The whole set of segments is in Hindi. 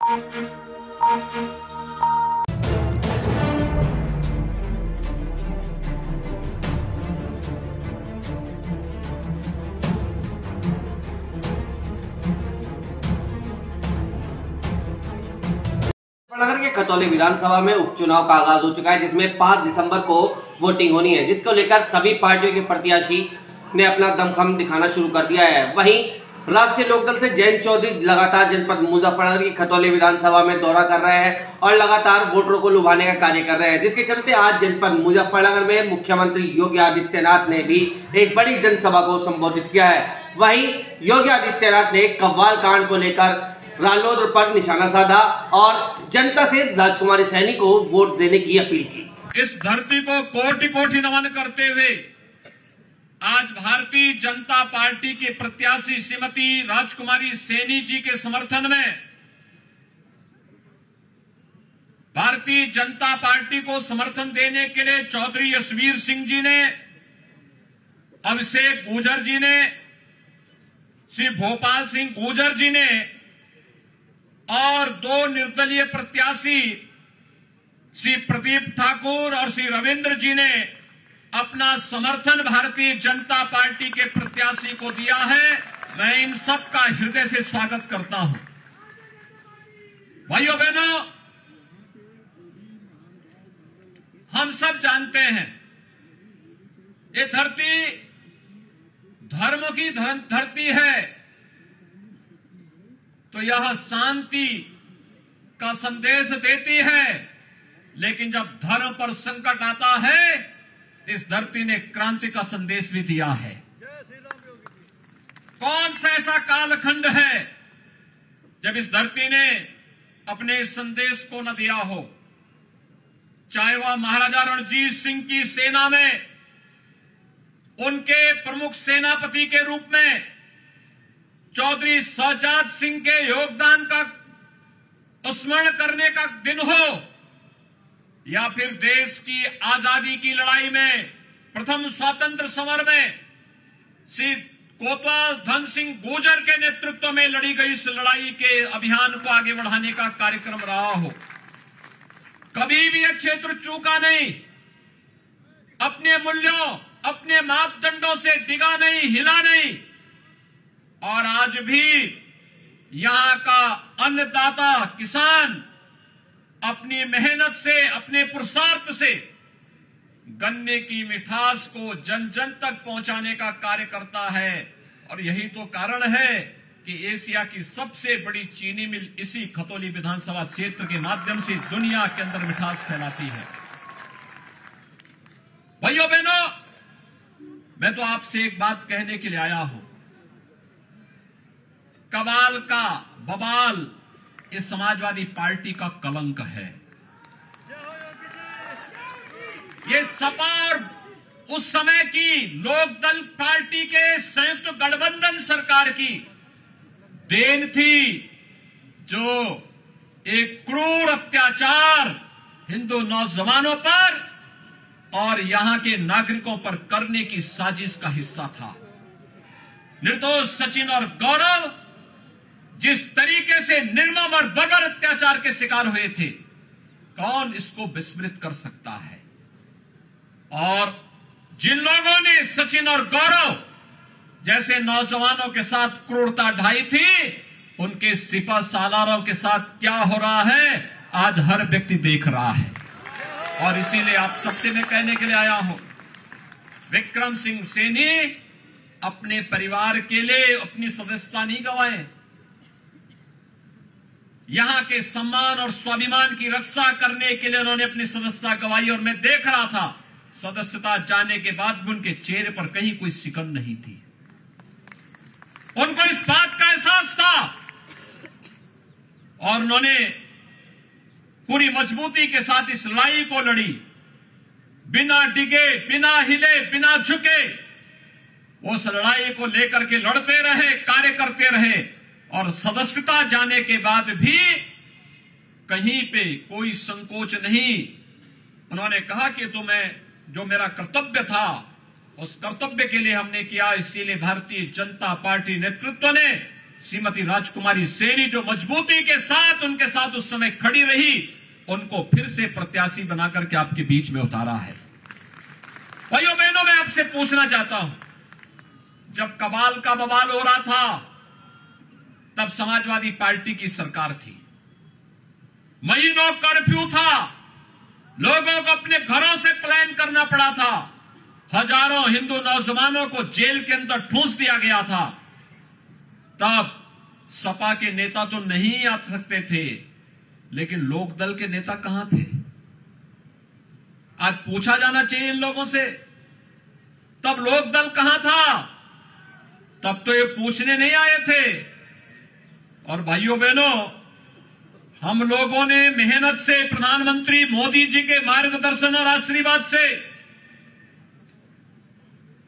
नगर के खतौली विधानसभा में उपचुनाव का आगाज हो चुका है, जिसमें 5 दिसंबर को वोटिंग होनी है, जिसको लेकर सभी पार्टियों के प्रत्याशी ने अपना दमखम दिखाना शुरू कर दिया है। वहीं राष्ट्रीय लोकदल से जयंत चौधरी लगातार जनपद मुजफ्फरनगर की खतौली विधानसभा में दौरा कर रहे हैं और लगातार वोटरों को लुभाने का कार्य कर रहे हैं, जिसके चलते आज जनपद मुजफ्फरनगर में मुख्यमंत्री योगी आदित्यनाथ ने भी एक बड़ी जनसभा को संबोधित किया है। वहीं योगी आदित्यनाथ ने कव्वाल कांड को लेकर रालोद पर निशाना साधा और जनता से राजकुमारी सैनी को वोट देने की अपील की। इस धरती को कोटि कोटि नमन करते हुए आज भारतीय जनता पार्टी के प्रत्याशी श्रीमती राजकुमारी सैनी जी के समर्थन में भारतीय जनता पार्टी को समर्थन देने के लिए चौधरी यशवीर सिंह जी ने, अभिषेक गुर्जर जी ने, श्री भोपाल सिंह गुर्जर जी ने और 2 निर्दलीय प्रत्याशी श्री प्रदीप ठाकुर और श्री रविंद्र जी ने अपना समर्थन भारतीय जनता पार्टी के प्रत्याशी को दिया है। मैं इन सब का हृदय से स्वागत करता हूं। भाइयों बहनों, हम सब जानते हैं ये धरती धर्म की धरती है, तो यह शांति का संदेश देती है, लेकिन जब धर्म पर संकट आता है इस धरती ने क्रांति का संदेश भी दिया है। कौन सा ऐसा कालखंड है जब इस धरती ने अपने संदेश को न दिया हो? चाहे वह महाराजा रणजीत सिंह की सेना में उनके प्रमुख सेनापति के रूप में चौधरी शौजाद सिंह के योगदान का स्मरण करने का दिन हो, या फिर देश की आजादी की लड़ाई में प्रथम स्वतंत्र समर में श्री कोतवाल धन सिंह गुर्जर के नेतृत्व में लड़ी गई इस लड़ाई के अभियान को आगे बढ़ाने का कार्यक्रम रहा हो। कभी भी यह क्षेत्र चूका नहीं, अपने मूल्यों, अपने मापदंडों से डिगा नहीं, हिला नहीं, और आज भी यहां का अन्नदाता किसान अपनी मेहनत से, अपने पुरुषार्थ से गन्ने की मिठास को जन जन तक पहुंचाने का कार्य करता है। और यही तो कारण है कि एशिया की सबसे बड़ी चीनी मिल इसी खतौली विधानसभा क्षेत्र के माध्यम से दुनिया के अंदर मिठास फैलाती है। भाइयों बहनों, मैं तो आपसे एक बात कहने के लिए आया हूं। कवाल का बवाल इस समाजवादी पार्टी का कलंक है। ये सपा और उस समय की लोकदल पार्टी के संयुक्त गठबंधन सरकार की देन थी, जो एक क्रूर अत्याचार हिंदू नौजवानों पर और यहां के नागरिकों पर करने की साजिश का हिस्सा था। निर्दोष सचिन और गौरव जिस तरीके से निर्मम और बर्बर अत्याचार के शिकार हुए थे, कौन इसको विस्मृत कर सकता है? और जिन लोगों ने सचिन और गौरव जैसे नौजवानों के साथ क्रूरता ढाई थी, उनके सिपह सालारों के साथ क्या हो रहा है आज हर व्यक्ति देख रहा है। और इसीलिए आप सबसे मैं कहने के लिए आया हूं, विक्रम सिंह सैनी अपने परिवार के लिए अपनी सदस्यता नहीं गंवाए, यहां के सम्मान और स्वाभिमान की रक्षा करने के लिए उन्होंने अपनी सदस्यता गंवाई। और मैं देख रहा था सदस्यता जाने के बाद भी उनके चेहरे पर कहीं कोई सिकन नहीं थी। उनको इस बात का एहसास था और उन्होंने पूरी मजबूती के साथ इस लड़ाई को लड़ी, बिना डिगे, बिना हिले, बिना झुके। वो उस लड़ाई को लेकर के लड़ते रहे, कार्य करते रहे, और सदस्यता जाने के बाद भी कहीं पे कोई संकोच नहीं। उन्होंने कहा कि तुम्हें जो मेरा कर्तव्य था उस कर्तव्य के लिए हमने किया, इसीलिए भारतीय जनता पार्टी नेतृत्व ने श्रीमती राजकुमारी सैनी जो मजबूती के साथ उनके साथ उस समय खड़ी रही, उनको फिर से प्रत्याशी बनाकर के आपके बीच में उतारा है। भाइयों बहनों, मैं आपसे पूछना चाहता हूं, जब कबाल का बवाल हो रहा था तब समाजवादी पार्टी की सरकार थी, महीनों कर्फ्यू था, लोगों को अपने घरों से पलायन करना पड़ा था, हजारों हिंदू नौजवानों को जेल के अंदर ठूंस दिया गया था। तब सपा के नेता तो नहीं आ सकते थे, लेकिन लोकदल के नेता कहां थे? आज पूछा जाना चाहिए इन लोगों से, तब लोकदल कहां था? तब तो ये पूछने नहीं आए थे। और भाइयों बहनों, हम लोगों ने मेहनत से, प्रधानमंत्री मोदी जी के मार्गदर्शन और आशीर्वाद से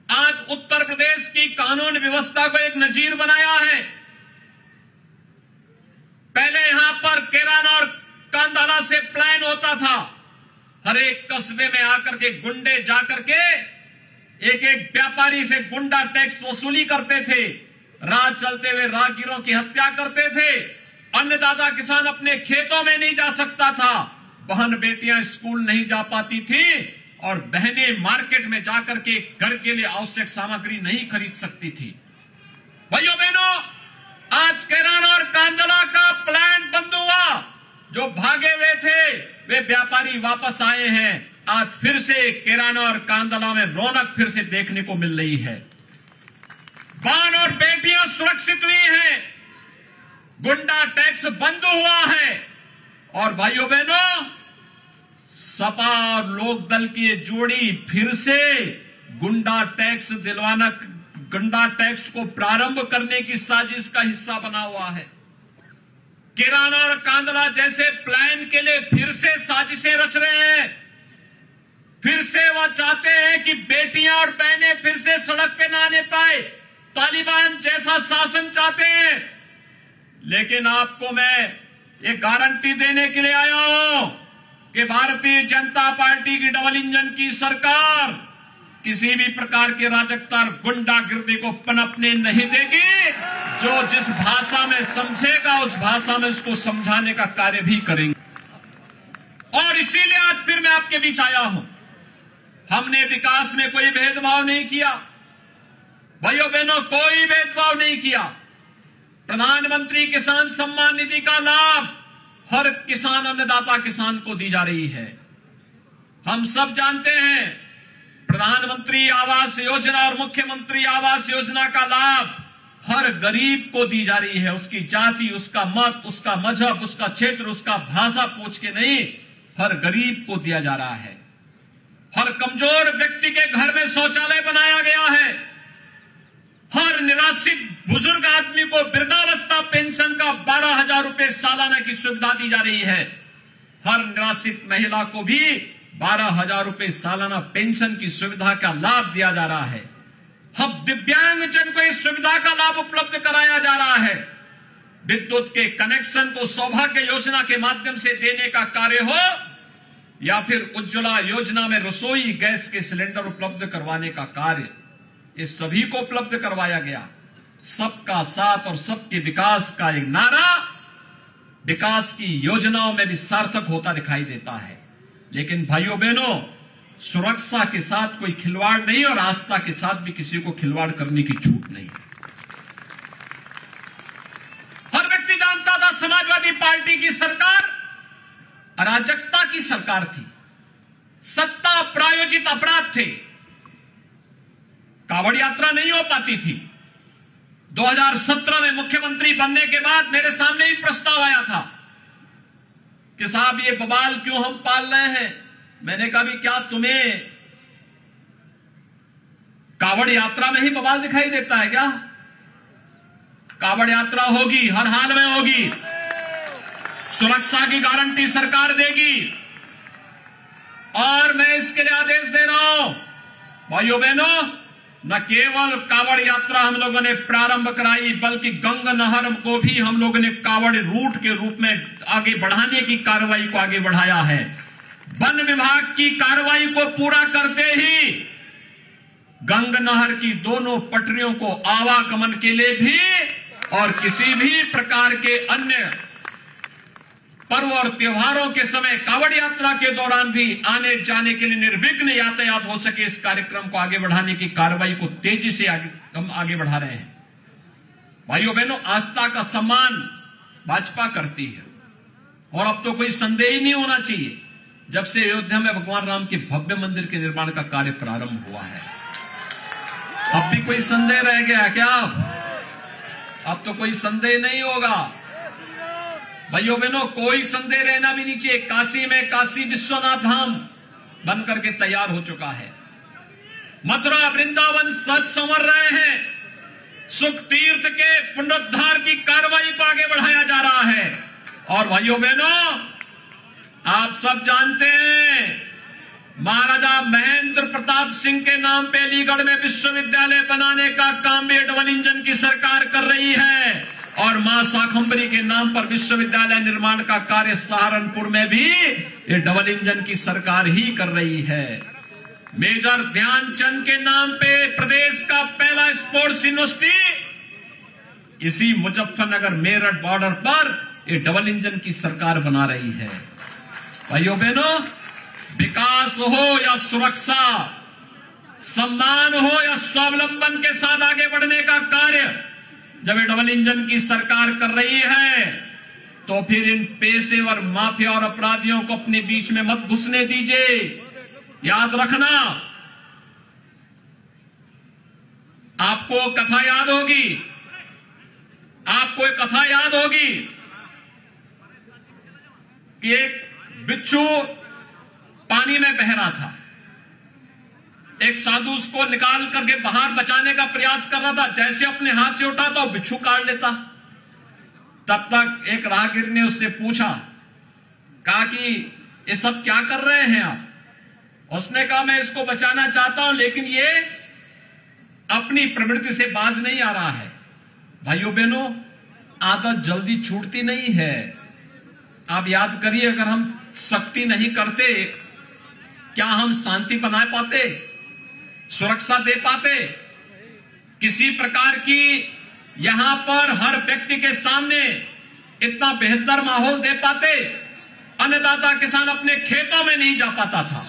आज उत्तर प्रदेश की कानून व्यवस्था को एक नजीर बनाया है। पहले यहां पर केरान और कांधाला से प्लान होता था, हर एक कस्बे में आकर के गुंडे जाकर के एक एक व्यापारी से गुंडा टैक्स वसूली करते थे, राह चलते हुए राहगीरों की हत्या करते थे, अन्नदाता किसान अपने खेतों में नहीं जा सकता था, बहन बेटियां स्कूल नहीं जा पाती थी और बहनें मार्केट में जाकर के घर के लिए आवश्यक सामग्री नहीं खरीद सकती थी। भाइयों बहनों, आज केरान और कांधला का प्लान बंद हुआ, जो भागे हुए थे वे व्यापारी वापस आए हैं। आज फिर से केरान और कांधला में रौनक फिर से देखने को मिल रही है, बहन और बेटियां सुरक्षित हुई हैं, गुंडा टैक्स बंद हुआ है। और भाइयों बहनों, सपा और लोकदल की ये जोड़ी फिर से गुंडा टैक्स को प्रारंभ करने की साजिश का हिस्सा बना हुआ है। केरान और कांधला जैसे प्लान के लिए फिर से साजिशें रच रहे हैं। फिर से वह चाहते हैं कि बेटियां और बहनें फिर से सड़क पे ना आने पाए, तालिबान जैसा शासन चाहते हैं। लेकिन आपको मैं ये गारंटी देने के लिए आया हूं कि भारतीय जनता पार्टी की डबल इंजन की सरकार किसी भी प्रकार के राजकता और गुंडागिर्दी को पनपने नहीं देगी। जो जिस भाषा में समझेगा उस भाषा में उसको समझाने का कार्य भी करेंगे। और इसीलिए आज फिर मैं आपके बीच आया हूं। हमने विकास में कोई भेदभाव नहीं किया, भाइयों बहनों, कोई भेदभाव नहीं किया। प्रधानमंत्री किसान सम्मान निधि का लाभ हर किसान, अन्नदाता किसान को दी जा रही है। हम सब जानते हैं प्रधानमंत्री आवास योजना और मुख्यमंत्री आवास योजना का लाभ हर गरीब को दी जा रही है। उसकी जाति, उसका मत, उसका मजहब, उसका क्षेत्र, उसका भाषा पूछ के नहीं, हर गरीब को दिया जा रहा है। हर कमजोर व्यक्ति के घर में शौचालय बनाया गया है। हर निराश्रित बुजुर्ग आदमी को वृद्धावस्था पेंशन का 12,000 रुपए सालाना की सुविधा दी जा रही है। हर निराश्रित महिला को भी 12,000 रुपए सालाना पेंशन की सुविधा का लाभ दिया जा रहा है। हम दिव्यांगजन को इस सुविधा का लाभ उपलब्ध कराया जा रहा है। विद्युत के कनेक्शन को सौभाग्य योजना के माध्यम से देने का कार्य हो या फिर उज्ज्वला योजना में रसोई गैस के सिलेंडर उपलब्ध करवाने का कार्य, इस सभी को उपलब्ध करवाया गया। सबका साथ और सबके विकास का एक नारा विकास की योजनाओं में भी सार्थक होता दिखाई देता है। लेकिन भाइयों बहनों, सुरक्षा के साथ कोई खिलवाड़ नहीं और आस्था के साथ भी किसी को खिलवाड़ करने की छूट नहीं। हर व्यक्ति जानता था समाजवादी पार्टी की सरकार अराजकता की सरकार थी, सत्ता प्रायोजित अपराध थे, कावड़ यात्रा नहीं हो पाती थी। 2017 में मुख्यमंत्री बनने के बाद मेरे सामने ही प्रस्ताव आया था कि साहब ये बवाल क्यों हम पाल रहे हैं। मैंने कहा भी क्या तुम्हें कावड़ यात्रा में ही बवाल दिखाई देता है क्या? कावड़ यात्रा होगी, हर हाल में होगी, सुरक्षा की गारंटी सरकार देगी। और मैं इसके लिए आदेश दे रहा हूं भाइयों बहनों, न केवल कावड़ यात्रा हम लोगों ने प्रारंभ कराई बल्कि गंगा नहर को भी हम लोगों ने कावड़ रूट के रूप में आगे बढ़ाने की कार्रवाई को आगे बढ़ाया है। वन विभाग की कार्रवाई को पूरा करते ही गंगा नहर की दोनों पटरियों को आवागमन के लिए भी और किसी भी प्रकार के अन्य पर्व और त्योहारों के समय कावड़ यात्रा के दौरान भी आने जाने के लिए निर्विघ्न यातायात हो सके, इस कार्यक्रम को आगे बढ़ाने की कार्रवाई को तेजी से हम आगे बढ़ा रहे हैं। भाइयों बहनों, आस्था का सम्मान भाजपा करती है और अब तो कोई संदेह ही नहीं होना चाहिए, जब से अयोध्या में भगवान राम के भव्य मंदिर के निर्माण का कार्य प्रारंभ हुआ है। अब भी कोई संदेह रह गया क्या? अब तो कोई संदेह नहीं होगा। भाइयों बहनों, कोई संदेह रहना भी नहीं चाहिए। काशी में काशी विश्वनाथ धाम बनकर के तैयार हो चुका है। मथुरा वृंदावन सज संवर रहे हैं। सुख तीर्थ के पुनरुद्धार की कार्रवाई को आगे बढ़ाया जा रहा है। और भाइयों बहनों, आप सब जानते हैं महाराजा महेंद्र प्रताप सिंह के नाम पे अलीगढ़ में विश्वविद्यालय बनाने का काम भी डबल इंजन की सरकार कर रही है और मां शाकंभरी के नाम पर विश्वविद्यालय निर्माण का कार्य सहारनपुर में भी ये डबल इंजन की सरकार ही कर रही है। मेजर ध्यानचंद के नाम पे प्रदेश का पहला स्पोर्ट्स यूनिवर्सिटी इसी मुजफ्फरनगर मेरठ बॉर्डर पर ये डबल इंजन की सरकार बना रही है। भाइयों बहनों, विकास हो या सुरक्षा, सम्मान हो या स्वावलंबन के साथ आगे बढ़ने का कार्य जब ये डबल इंजन की सरकार कर रही है, तो फिर इन पेशेवर माफिया और अपराधियों को अपने बीच में मत घुसने दीजिए। याद रखना, आपको कथा याद होगी, आपको एक कथा याद होगी कि एक बिच्छू पानी में बह रहा था। एक साधु उसको निकाल करके बाहर बचाने का प्रयास कर रहा था। जैसे अपने हाथ से उठाता वो बिच्छू काट लेता। तब तक एक राहगीर ने उससे पूछा, कहा कि ये सब क्या कर रहे हैं आप? उसने कहा, मैं इसको बचाना चाहता हूं लेकिन ये अपनी प्रवृत्ति से बाज नहीं आ रहा है। भाइयों बहनों, आदत जल्दी छूटती नहीं है। आप याद करिए, अगर हम सख्ती नहीं करते, क्या हम शांति बनाए पाते, सुरक्षा दे पाते, किसी प्रकार की यहां पर हर व्यक्ति के सामने इतना बेहतर माहौल दे पाते? अन्नदाता किसान अपने खेतों में नहीं जा पाता था,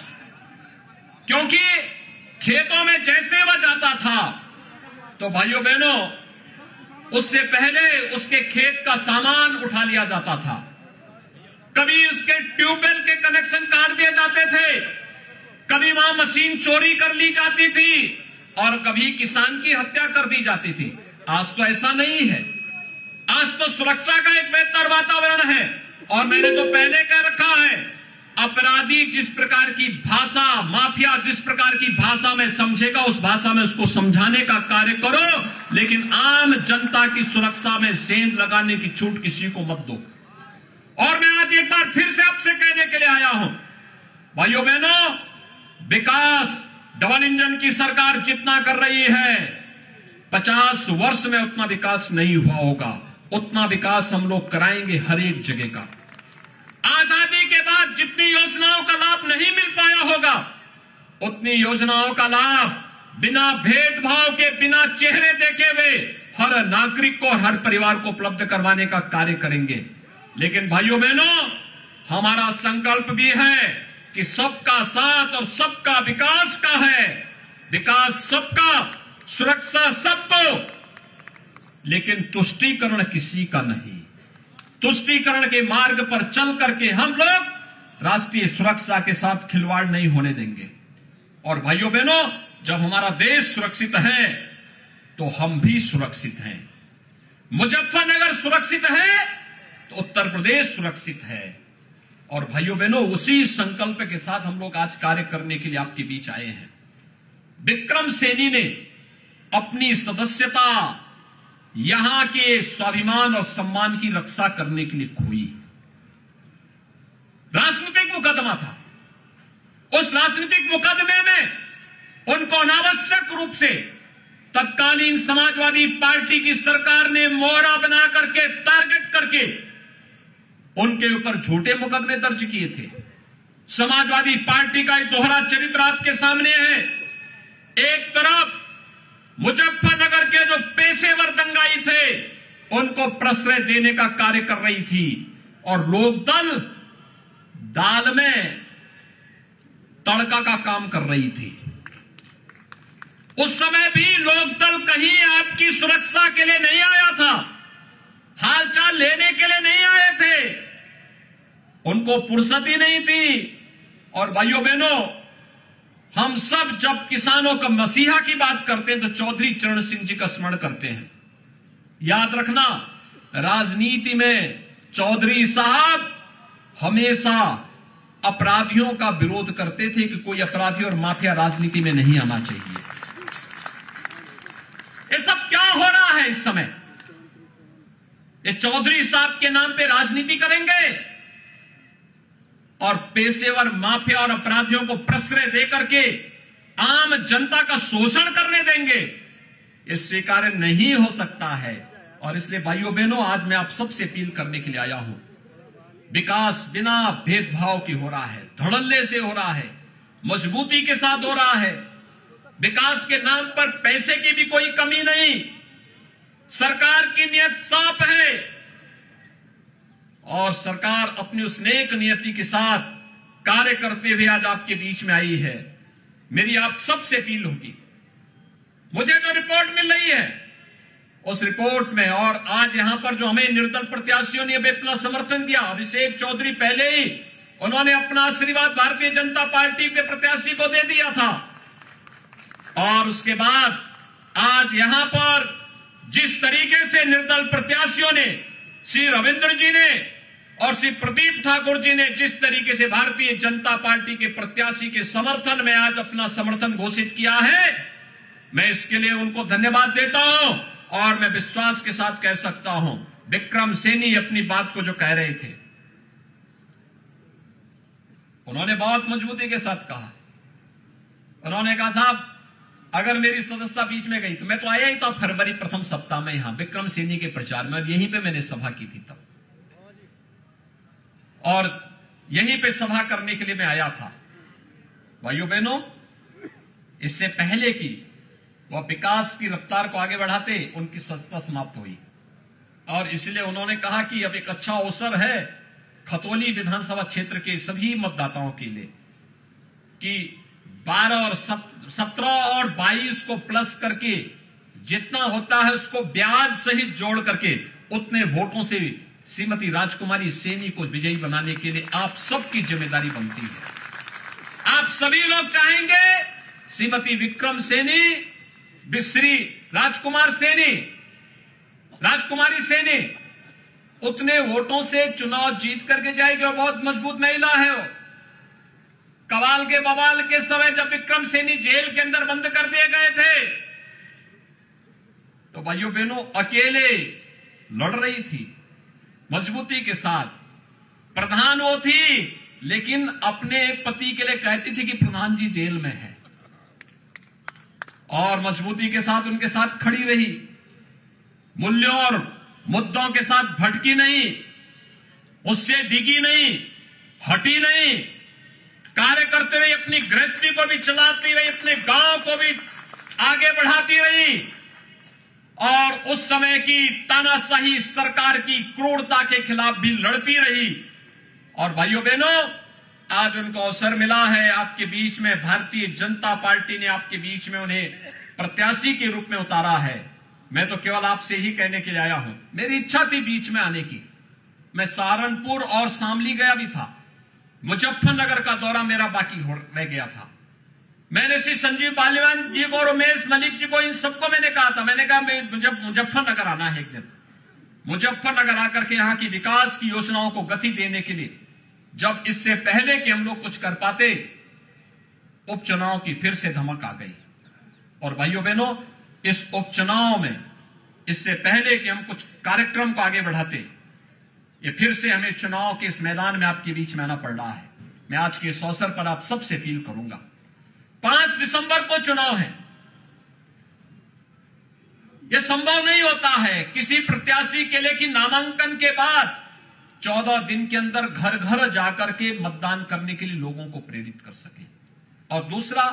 क्योंकि खेतों में जैसे वह जाता था तो भाइयों बहनों, उससे पहले उसके खेत का सामान उठा लिया जाता था। कभी उसके ट्यूबवेल के कनेक्शन काट दिए जाते थे, कभी वहां मशीन चोरी कर ली जाती थी और कभी किसान की हत्या कर दी जाती थी। आज तो ऐसा नहीं है। आज तो सुरक्षा का एक बेहतर वातावरण है। और मैंने तो पहले कह रखा है, अपराधी जिस प्रकार की भाषा, माफिया जिस प्रकार की भाषा में समझेगा, उस भाषा में उसको समझाने का कार्य करो, लेकिन आम जनता की सुरक्षा में सेंध लगाने की छूट किसी को मत दो। और मैं आज एक बार फिर से आपसे कहने के लिए आया हूं, भाइयों बहनों, विकास डबल इंजन की सरकार जितना कर रही है, 50 वर्ष में उतना विकास नहीं हुआ होगा। उतना विकास हम लोग कराएंगे हर एक जगह का। आजादी के बाद जितनी योजनाओं का लाभ नहीं मिल पाया होगा, उतनी योजनाओं का लाभ बिना भेदभाव के, बिना चेहरे देखे हुए हर नागरिक को, हर परिवार को उपलब्ध करवाने का कार्य करेंगे। लेकिन भाइयों बहनों, हमारा संकल्प भी है कि सबका साथ और सबका विकास का है। विकास सबका, सुरक्षा सबको, लेकिन तुष्टीकरण किसी का नहीं। तुष्टीकरण के मार्ग पर चल करके हम लोग राष्ट्रीय सुरक्षा के साथ खिलवाड़ नहीं होने देंगे। और भाइयों बहनों, जब हमारा देश सुरक्षित है तो हम भी सुरक्षित हैं। मुजफ्फरनगर सुरक्षित है तो उत्तर प्रदेश सुरक्षित है। और भाइयों बहनों, उसी संकल्प के साथ हम लोग आज कार्य करने के लिए आपके बीच आए हैं। विक्रम सैनी ने अपनी सदस्यता यहां के स्वाभिमान और सम्मान की रक्षा करने के लिए खोई। राजनीतिक मुकदमा था। उस राजनीतिक मुकदमे में उनको अनावश्यक रूप से तत्कालीन समाजवादी पार्टी की सरकार ने मोहरा बना करके, टारगेट करके उनके ऊपर झूठे मुकदमे दर्ज किए थे। समाजवादी पार्टी का एक दोहरा चरित्र आपके सामने है। एक तरफ मुजफ्फरनगर के जो पेशेवर दंगाई थे, उनको प्रश्रय देने का कार्य कर रही थी और लोकदल दाल में तड़का का काम कर रही थी। उस समय भी लोकदल कहीं आपकी सुरक्षा के लिए नहीं आया था, हालचाल लेने के लिए नहीं आए थे, उनको फुर्सत ही नहीं थी। और भाइयों बहनों, हम सब जब किसानों का मसीहा की बात करते हैं तो चौधरी चरण सिंह जी का स्मरण करते हैं। याद रखना, राजनीति में चौधरी साहब हमेशा अपराधियों का विरोध करते थे कि कोई अपराधी और माफिया राजनीति में नहीं आना चाहिए। ये सब क्या हो रहा है इस समय? ये चौधरी साहब के नाम पे राजनीति करेंगे और पेशेवर माफिया और अपराधियों को प्रश्रय देकर के आम जनता का शोषण करने देंगे, ये स्वीकार्य नहीं हो सकता है। और इसलिए भाइयों बहनों, आज मैं आप सबसे अपील करने के लिए आया हूं, विकास बिना भेदभाव की हो रहा है, धड़ल्ले से हो रहा है, मजबूती के साथ हो रहा है। विकास के नाम पर पैसे की भी कोई कमी नहीं, सरकार की नियत साफ है और सरकार अपनी उस नेक नियति के साथ कार्य करते हुए आज आपके बीच में आई है। मेरी आप सबसे अपील होगी, मुझे जो रिपोर्ट मिल रही है उस रिपोर्ट में, और आज यहां पर जो हमें निर्दल प्रत्याशियों ने अपना समर्थन दिया, अभिषेक चौधरी पहले ही उन्होंने अपना आशीर्वाद भारतीय जनता पार्टी के प्रत्याशी को दे दिया था, और उसके बाद आज यहां पर जिस तरीके से निर्दल प्रत्याशियों ने, श्री रविंद्र जी ने और श्री प्रदीप ठाकुर जी ने जिस तरीके से भारतीय जनता पार्टी के प्रत्याशी के समर्थन में आज अपना समर्थन घोषित किया है, मैं इसके लिए उनको धन्यवाद देता हूं। और मैं विश्वास के साथ कह सकता हूं, विक्रम सैनी अपनी बात को जो कह रहे थे, उन्होंने बहुत मजबूती के साथ कहा। उन्होंने कहा, साहब अगर मेरी सदस्यता बीच में गई तो मैं तो आया ही था फरवरी प्रथम सप्ताह में यहां विक्रम सैनी के प्रचार में, यहीं पे मैंने सभा की थी तब, और यहीं पे सभा करने के लिए मैं आया था। भाइयों बहनों, इससे पहले की वह विकास की रफ्तार को आगे बढ़ाते, उनकी सत्ता समाप्त हुई और इसलिए उन्होंने कहा कि अब एक अच्छा अवसर है खतौली विधानसभा क्षेत्र के सभी मतदाताओं के लिए कि 12 और 17 और 22 को प्लस करके जितना होता है उसको ब्याज सहित जोड़ करके उतने वोटों से श्रीमती राजकुमारी सैनी को विजयी बनाने के लिए आप सबकी जिम्मेदारी बनती है। आप सभी लोग चाहेंगे श्रीमती विक्रम सैनी, श्री राजकुमारी सैनी उतने वोटों से चुनाव जीत करके जाएगी और बहुत मजबूत महिला है वो। कवाल के बवाल के समय जब विक्रम सैनी जेल के अंदर बंद कर दिए गए थे तो भाइयों बहनों अकेले लड़ रही थी, मजबूती के साथ। प्रधान वो थी लेकिन अपने पति के लिए कहती थी कि प्रधान जी जेल में है, और मजबूती के साथ उनके साथ खड़ी रही, मूल्यों और मुद्दों के साथ भटकी नहीं, उससे डिगी नहीं, हटी नहीं, कार्य करते रही, अपनी गृहस्थी को भी चलाती रही, अपने गांव को भी आगे बढ़ाती रही और उस समय की तानाशाही सरकार की क्रूरता के खिलाफ भी लड़ती रही। और भाइयों बहनों, आज उनको अवसर मिला है आपके बीच में, भारतीय जनता पार्टी ने आपके बीच में उन्हें प्रत्याशी के रूप में उतारा है। मैं तो केवल आपसे ही कहने के लिए आया हूं, मेरी इच्छा थी बीच में आने की, मैं सहारनपुर और शामली गया भी था, मुजफ्फरनगर का दौरा मेरा बाकी रह गया था। मैंने श्री संजीव पालीवान जी को, रमेश मलिक जी को, इन सबको मैंने कहा था, मैंने कहा मुझे मुजफ्फरनगर आना है एक दिन, मुजफ्फरनगर आकर के यहाँ की विकास की योजनाओं को गति देने के लिए, जब इससे पहले कि हम लोग कुछ कर पाते उपचुनाव की फिर से धमक आ गई। और भाइयों बहनों, इस उपचुनाव में इससे पहले कि हम कुछ कार्यक्रम को आगे बढ़ाते, ये फिर से हमें चुनाव के इस मैदान में आपके बीच में आना पड़ रहा है। मैं आज के इस अवसर पर आप सबसे अपील करूंगा, 5 दिसंबर को चुनाव है, यह संभव नहीं होता है किसी प्रत्याशी के लिए कि नामांकन के बाद 14 दिन के अंदर घर घर जाकर के मतदान करने के लिए लोगों को प्रेरित कर सके। और दूसरा,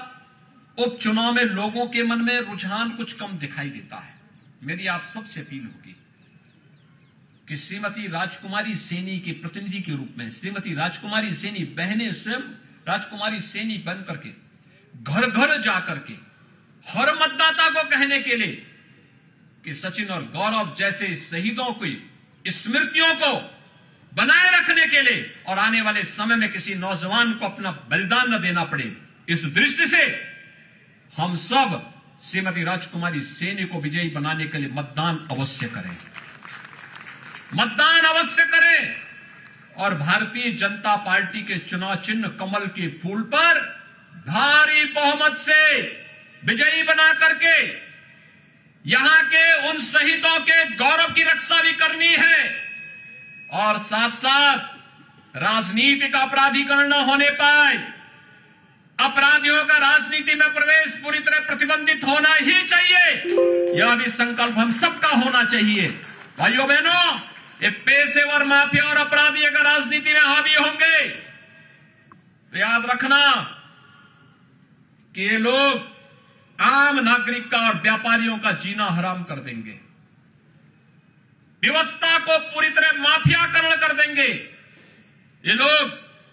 उपचुनाव में लोगों के मन में रुझान कुछ कम दिखाई देता है। मेरी आप सबसे अपील होगी, कि श्रीमती राजकुमारी सैनी के प्रतिनिधि के रूप में श्रीमती राजकुमारी सैनी बहनें स्वयं राजकुमारी सैनी बन करके घर घर जाकर के हर मतदाता को कहने के लिए कि सचिन और गौरव जैसे शहीदों की स्मृतियों को बनाए रखने के लिए और आने वाले समय में किसी नौजवान को अपना बलिदान न देना पड़े, इस दृष्टि से हम सब श्रीमती राजकुमारी सैनी को विजयी बनाने के लिए मतदान अवश्य करें, मतदान अवश्य करें और भारतीय जनता पार्टी के चुनाव चिन्ह कमल के फूल पर भारी बहुमत से विजयी बना करके यहां के उन शहीदों के गौरव की रक्षा भी करनी है और साथ साथ राजनीतिक अपराधीकरण न होने पाए, अपराधियों का राजनीति में प्रवेश पूरी तरह प्रतिबंधित होना ही चाहिए। यह भी संकल्प हम सबका होना चाहिए। भाइयों बहनों, ये पेशेवर माफिया और अपराधी अगर राजनीति में हावी होंगे तो याद रखना कि ये लोग आम नागरिक का और व्यापारियों का जीना हराम कर देंगे, व्यवस्था को पूरी तरह माफियाकरण कर देंगे। ये लोग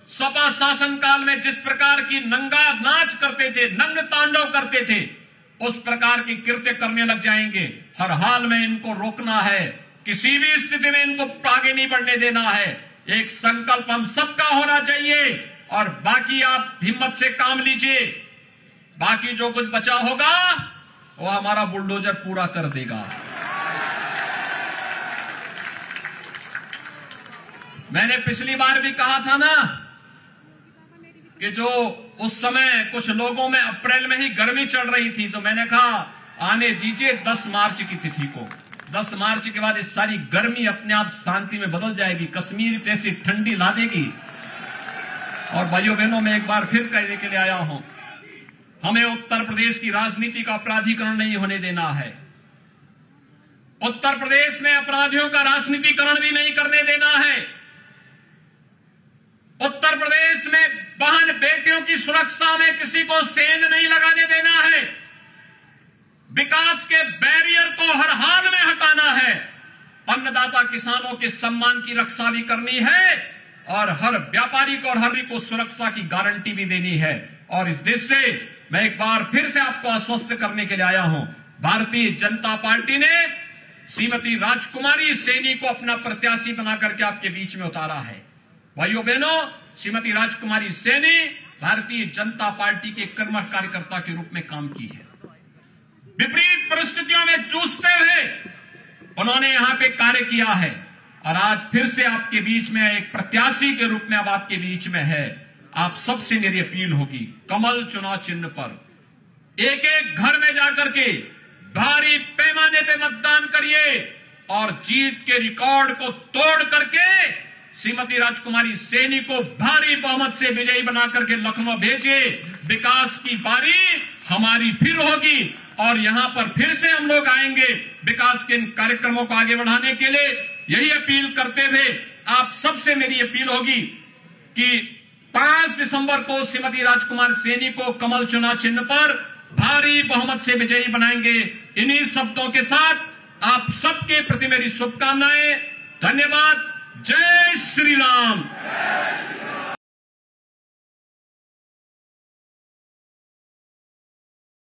सपा शासन काल में जिस प्रकार की नंगा नाच करते थे, नंग तांडव करते थे, उस प्रकार की कृत्य करने लग जाएंगे। हर हाल में इनको रोकना है, किसी भी स्थिति में इनको आगे नहीं बढ़ने देना है। एक संकल्प हम सबका होना चाहिए और बाकी आप हिम्मत से काम लीजिए। बाकी जो कुछ बचा होगा वो हमारा बुलडोजर पूरा कर देगा। मैंने पिछली बार भी कहा था ना कि जो उस समय कुछ लोगों में अप्रैल में ही गर्मी चढ़ रही थी, तो मैंने कहा आने दीजिए 10 मार्च की तिथि को। 10 मार्च के बाद इस सारी गर्मी अपने आप शांति में बदल जाएगी, कश्मीर जैसी ठंडी ला देगी। और भाइयों बहनों, मैं एक बार फिर कहने के लिए आया हूं, हमें उत्तर प्रदेश की राजनीति का अपराधीकरण नहीं होने देना है। उत्तर प्रदेश में अपराधियों का राजनीतिकरण भी नहीं करने देना है। उत्तर प्रदेश में बहन बेटियों की सुरक्षा में किसी को सेंध नहीं लगाने देना है। विकास के बैरियर को हर हाल में हटाना है। अन्नदाता किसानों के सम्मान की रक्षा भी करनी है और हर व्यापारी को और हर को सुरक्षा की गारंटी भी देनी है। और इस देश से मैं एक बार फिर से आपको आश्वस्त करने के लिए आया हूं, भारतीय जनता पार्टी ने श्रीमती राजकुमारी सैनी को अपना प्रत्याशी बना करके आपके बीच में उतारा है। भाइयों बहनों, श्रीमती राजकुमारी सैनी भारतीय जनता पार्टी के कर्मठ कार्यकर्ता के रूप में काम की है। विपरीत परिस्थितियों में जूझते हुए उन्होंने यहां पे कार्य किया है और आज फिर से आपके बीच में एक प्रत्याशी के रूप में अब आपके बीच में है। आप सबसे मेरी अपील होगी, कमल चुनाव चिन्ह पर एक एक घर में जाकर के भारी पैमाने पे मतदान करिए और जीत के रिकॉर्ड को तोड़ करके श्रीमती राजकुमारी सैनी को भारी बहुमत से विजयी बना करके लखनऊ भेजिए। विकास की बारी हमारी फिर होगी और यहां पर फिर से हम लोग आएंगे विकास के इन कार्यक्रमों को आगे बढ़ाने के लिए। यही अपील करते हुए आप सबसे मेरी अपील होगी कि 5 दिसंबर को श्रीमती राजकुमार सैनी को कमल चुनाव चिन्ह पर भारी बहुमत से विजयी बनाएंगे। इन्हीं शब्दों के साथ आप सबके प्रति मेरी शुभकामनाएं। धन्यवाद। जय श्री राम।